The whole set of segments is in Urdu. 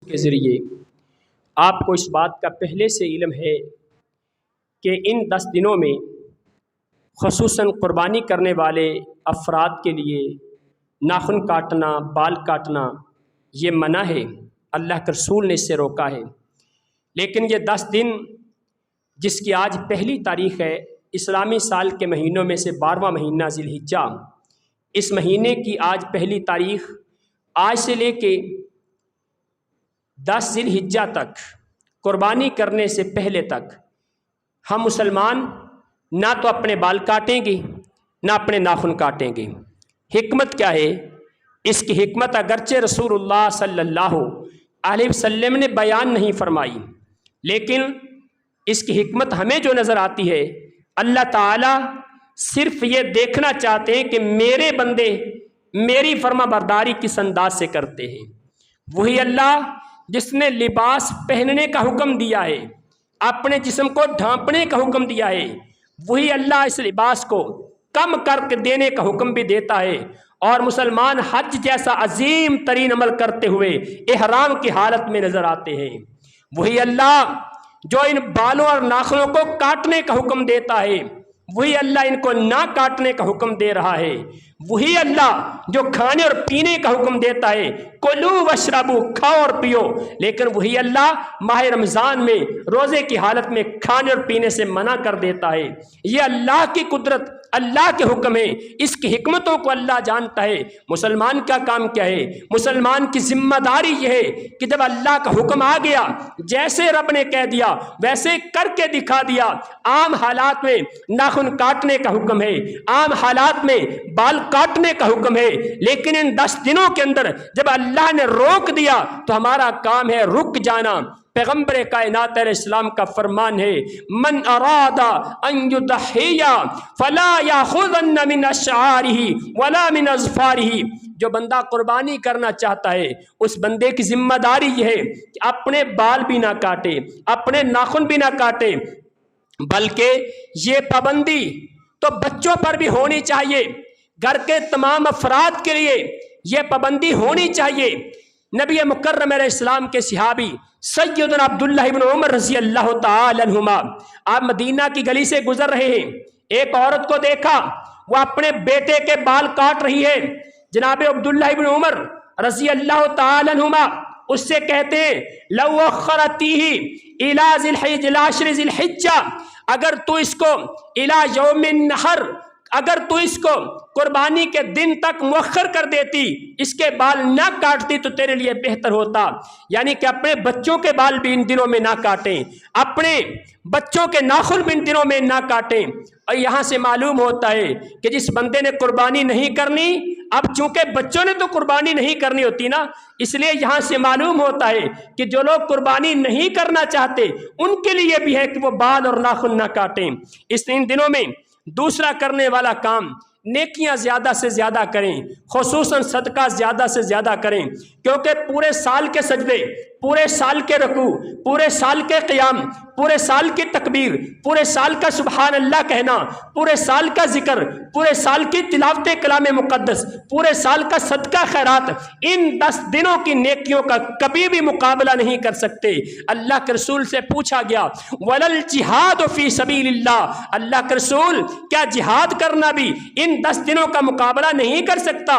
کے ذریعے آپ کو اس بات کا پہلے سے علم ہے کہ ان 10 دنوں میں خصوصاً قربانی کرنے والے افراد کے لیے ناخن کاٹنا، بال کاٹنا یہ منع ہے، اللہ کے رسول نے اس سے روکا ہے۔ لیکن یہ 10 دن جس کی آج پہلی تاریخ ہے، اسلامی سال کے مہینوں میں سے 12واں مہینہ ذی الحجہ، اس مہینے کی آج پہلی تاریخ، آج سے لے کے 10 ذی الحجہ تک، قربانی کرنے سے پہلے تک ہم مسلمان نہ تو اپنے بال کاٹیں گے نہ اپنے ناخن کاٹیں گے۔ حکمت کیا ہے؟ اس کی حکمت اگرچہ رسول اللہ صلی اللہ علیہ وسلم نے بیان نہیں فرمائی، لیکن اس کی حکمت ہمیں جو نظر آتی ہے، اللہ تعالیٰ صرف یہ دیکھنا چاہتے ہیں کہ میرے بندے میری فرما برداری کس انداز سے کرتے ہیں۔ وہی اللہ جس نے لباس پہننے کا حکم دیا ہے، اپنے جسم کو ڈھانپنے کا حکم دیا ہے، وہی اللہ اس لباس کو کم کر کے دینے کا حکم بھی دیتا ہے۔ اور مسلمان حج جیسا عظیم ترین عمل کرتے ہوئے احرام کی حالت میں نظر آتے ہیں۔ وہی اللہ جو ان بالوں اور ناخنوں کو کاٹنے کا حکم دیتا ہے، وہی اللہ ان کو نہ کاٹنے کا حکم دے رہا ہے۔ وہی اللہ جو کھانے اور پینے کا حکم دیتا ہے، کلو وشربو، کھاؤ اور پیو، لیکن وہی اللہ ماہ رمضان میں روزے کی حالت میں کھانے اور پینے سے منع کر دیتا ہے۔ یہ اللہ کی قدرت، اللہ کے حکم ہے، اس کی حکمتوں کو اللہ جانتا ہے۔ مسلمان کا کام کیا ہے؟ مسلمان کی ذمہ داری یہ ہے کہ جب اللہ کا حکم آ گیا، جیسے رب نے کہہ دیا ویسے کر کے دکھا دیا۔ عام حالات میں ناخن کاٹنے کا حکم ہے، عام حالات میں بال کاٹنے کا حکم ہے، لیکن ان 10 دنوں کے اندر جب اللہ نے روک دیا تو ہمارا کام ہے رک جانا۔ پیغمبر کائنات علیہ السلام کا فرمان ہے، من اراد ان یضحی فلا یاخذن من اشعارہ ولا من اظفارہ، جو بندہ قربانی کرنا چاہتا ہے اس بندے کی ذمہ داری یہ ہے کہ اپنے بال بھی نہ کاٹے، اپنے ناخن بھی نہ کاٹے، بلکہ یہ پابندی تو بچوں پر بھی ہونی چاہیے، گھر کے تمام افراد کے لیے یہ پابندی ہونی چاہیے۔ نبی مکرم علیہ السلام کے صحابی سیدنا عبداللہ ابن عمر رضی اللہ تعالی عنہما، آپ مدینہ کی گلی سے گزر رہے ہیں، ایک عورت کو دیکھا وہ اپنے بیٹے کے بال کاٹ رہی ہے۔ جناب عبداللہ ابن عمر رضی اللہ تعالی عنہما اس سے کہتے ہیں، لو اخرتیہ الی العشر ذی الحجہ، اگر تو اس کو الی یوم النحر، اگر تو اس کو قربانی کے دن تک مؤخر کر دیتی، اس کے بال نہ کاٹتی تو تیرے لیے بہتر ہوتا۔ یعنی کہ اپنے بچوں کے بال بھی ان دنوں میں نہ کاٹیں، اپنے بچوں کے ناخن بھی ان دنوں میں نہ کاٹیں۔ اور یہاں سے معلوم ہوتا ہے کہ جس بندے نے قربانی نہیں کرنی، اب چونکہ بچوں نے تو قربانی نہیں کرنی ہوتی نا، اس لیے یہاں سے معلوم ہوتا ہے کہ جو لوگ قربانی نہیں کرنا چاہتے ان کے لیے بھی ہے کہ وہ بال اور ناخن نہ کاٹیں۔ ان دنوں میں دوسرا کرنے والا کام، نیکیاں زیادہ سے زیادہ کریں، خصوصاً صدقہ زیادہ سے زیادہ کریں، کیونکہ پورے سال کے سجدے، پورے سال کے رکوع، پورے سال کے قیام، پورے سال کی تکبیر، پورے سال کا سبحان اللہ کہنا، پورے سال کا ذکر، پورے سال کی تلاوت کلام مقدس، پورے سال کا صدقہ خیرات، ان 10 دنوں کی نیکیوں کا کبھی بھی مقابلہ نہیں کر سکتے۔ اللہ کے رسول سے پوچھا گیا، وَلَلْ جِهَادُ فِي سَبِيلِ اللَّهِ، اللہ کے رسول کیا جہاد کرنا بھی ان 10 دنوں کا مقابلہ نہیں کر سکتا؟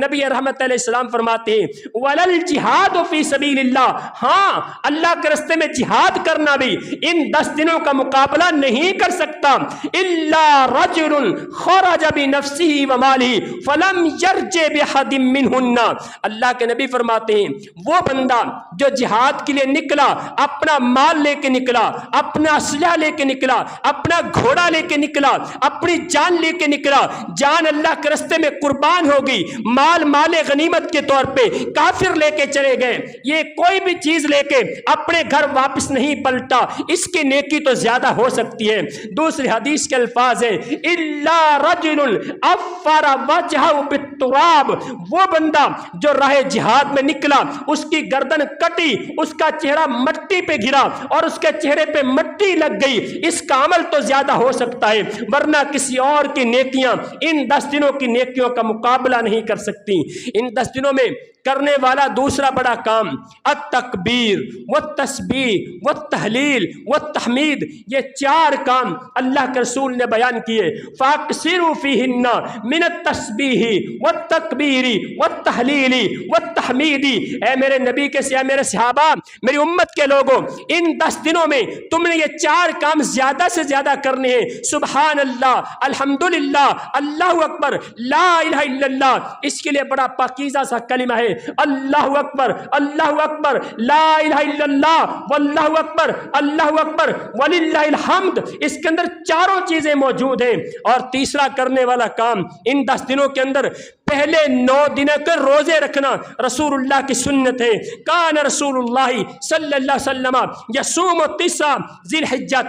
نبی رحمت علیہ السلام فرماتے ہیں، وَلَلْ جِهَادُ فِي سَبِيلِ اللَّهِ، ہاں اللہ کے راستے میں جہاد کرنا بھی ان 10 دنوں کا مقابلہ نہیں کر سکتا۔ إِلَّا رَجُلٌ خَرَجَ بِنَفْسِهِ وَمَالِهِ فَلَمْ يَرْجِعْ بِأَحَدٍ مِّنْهُنَّ، اللہ کے نبی فرماتے ہیں وہ بندہ جو جہاد کے لیے نکلا، اپنا مال لے کے نکلا، اپنا اسلحہ لے کے نکلا، اپنا گھوڑا لے کے نکلا، اپنی جان لے کے نکلا، جان اللہ کے راستے میں قربان ہو گئی، مال غنیمت کے طور پہ کافر لے کے چلے گئے، یہ کوئی بھی چیز لے کے اپنے گھر واپس نہیں پلٹا، اس کی نیکی تو زیادہ ہو سکتی ہے۔ دوسری حدیث کے الفاظ ہیں، الا رجل افر وجهه بالتراب، وہ بندہ جو راہ جہاد میں نکلا، اس کی گردن کٹی، اس کا چہرہ مٹی پہ گرا اور اس کے چہرے پہ مٹی لگ گئی، اس کا عمل تو زیادہ ہو سکتا ہے، ورنہ کسی اور کی نیکیاں ان 10 دنوں کی نیکیوں کا مقابلہ نہیں کر سکتی۔ ان 10 دنوں میں کرنے والا دوسرا بڑا کام التکبیر والتسبیح والتحلیل والتحمید، یہ چار کام اللہ کے رسول نے بیان کیے۔ فاکثروا فیہن من التسبیح والتکبیر والتحلیل والتحمید، اے میرے نبی کے اے میرے صحابہ، میری امت کے لوگوں، ان 10 دنوں میں تم نے یہ چار کام زیادہ سے زیادہ کرنے ہیں۔ سبحان اللہ، الحمدللہ، اللہ اکبر، لا الہ الا اللہ، اس کے لیے بڑا پاکیزہ سا کلمہ ہے، اللہ اکبر، اللہ اکبر، لا الہ الا اللہ، واللہ اکبر، اللہ اکبر، وللہ الحمد۔ اس کے اندر چاروں چیزیں موجود ہیں۔ اور تیسرا کرنے والا کام ان 10 دنوں کے اندر پہلے 9 دنوں کے روزے رکھنا رسول اللہ کی سنت ہے۔ کان رسول اللہ صلی اللہ علیہ وسلم یصوم 9 ذی الحجہ،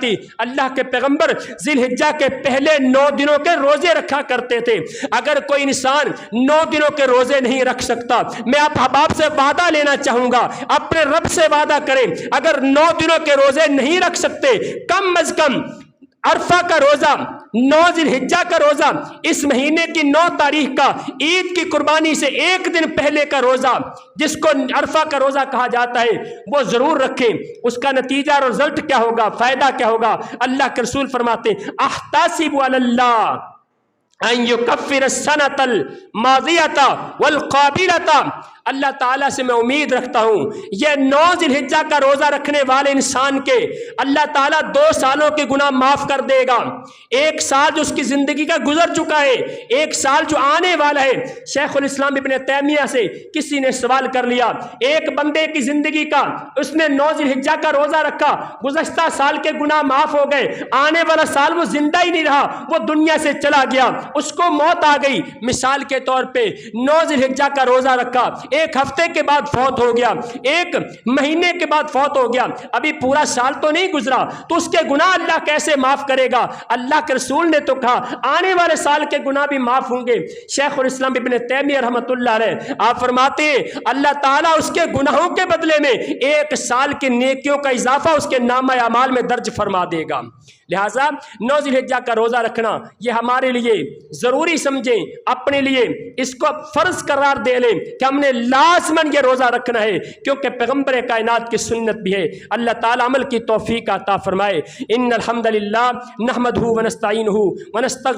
اللہ کے پیغمبر ذی الحجہ کے پہلے 9 دنوں کے روزے رکھا کرتے تھے۔ اگر کوئی انسان 9 دنوں کے روزے نہیں رکھ سکتا، میں آپ احباب سے وعدہ لینا چاہوں گا، اپنے رب سے وعدہ کریں، اگر 9 دنوں کے روزے نہیں رکھ سکتے، کم از کم عرفہ کا روزہ، 9 ذی الحجہ کا روزہ، اس مہینے کی 9 تاریخ کا عید کی قربانی سے ایک دن پہلے کا روزہ جس کو عرفہ کا روزہ کہا جاتا ہے، وہ ضرور رکھیں۔ اس کا نتیجہ اور رزلٹ کیا ہوگا، فائدہ کیا ہوگا؟ اللہ کے رسول فرماتے ہیں احتسب علی اللہ ان یکفر السنۃ الماضیۃ والقابلۃ، اللہ تعالیٰ سے میں امید رکھتا ہوں یہ 9 ذی الحجہ کا روزہ رکھنے والے انسان کے اللہ تعالیٰ 2 سالوں کے گناہ معاف کر دے گا۔ 1 سال جو اس کی زندگی کا گزر چکا ہے، 1 سال جو آنے والا ہے۔ شیخ الاسلام ابن تیمیہ سے کسی نے سوال کر لیا، ایک بندے کی زندگی کا، اس نے 9 ذی الحجہ کا روزہ رکھا، گزشتہ سال کے گناہ معاف ہو گئے، آنے والا سال وہ زندہ ہی نہیں رہا، وہ دنیا سے چلا گیا، اس کو موت آ گئی۔ مثال کے طور پہ 9 ذی الحجہ کا روزہ رکھا، 1 ہفتے کے بعد فوت ہو گیا، 1 مہینے کے بعد فوت ہو گیا، ابھی پورا سال تو نہیں گزرا، تو اس کے گناہ اللہ کیسے معاف کرے گا؟ اللہ کے رسول نے تو کہا آنے والے سال کے گناہ بھی معاف ہوں گے۔ شیخ الاسلام ابن تیمیہ رحمۃ اللہ علیہ آپ فرماتے ہیں اللہ تعالیٰ اس کے گناہوں کے بدلے میں 1 سال کی نیکیوں کا اضافہ اس کے نامہ اعمال میں درج فرما دے گا۔ لہٰذا 9 ذی الحجہ کا روزہ رکھنا یہ ہمارے لیے ضروری سمجھیں، اپنے لیے اس کو فرض قرار دے لیں کہ ہم نے لازماً یہ روزہ رکھنا ہے، کیونکہ پیغمبر کائنات کی سنت بھی ہے۔ اللہ تعالیٰ عمل کی توفیق عطا فرمائے۔ ان الحمدللہ نحمدہ ونستعینہ ونستغفرہ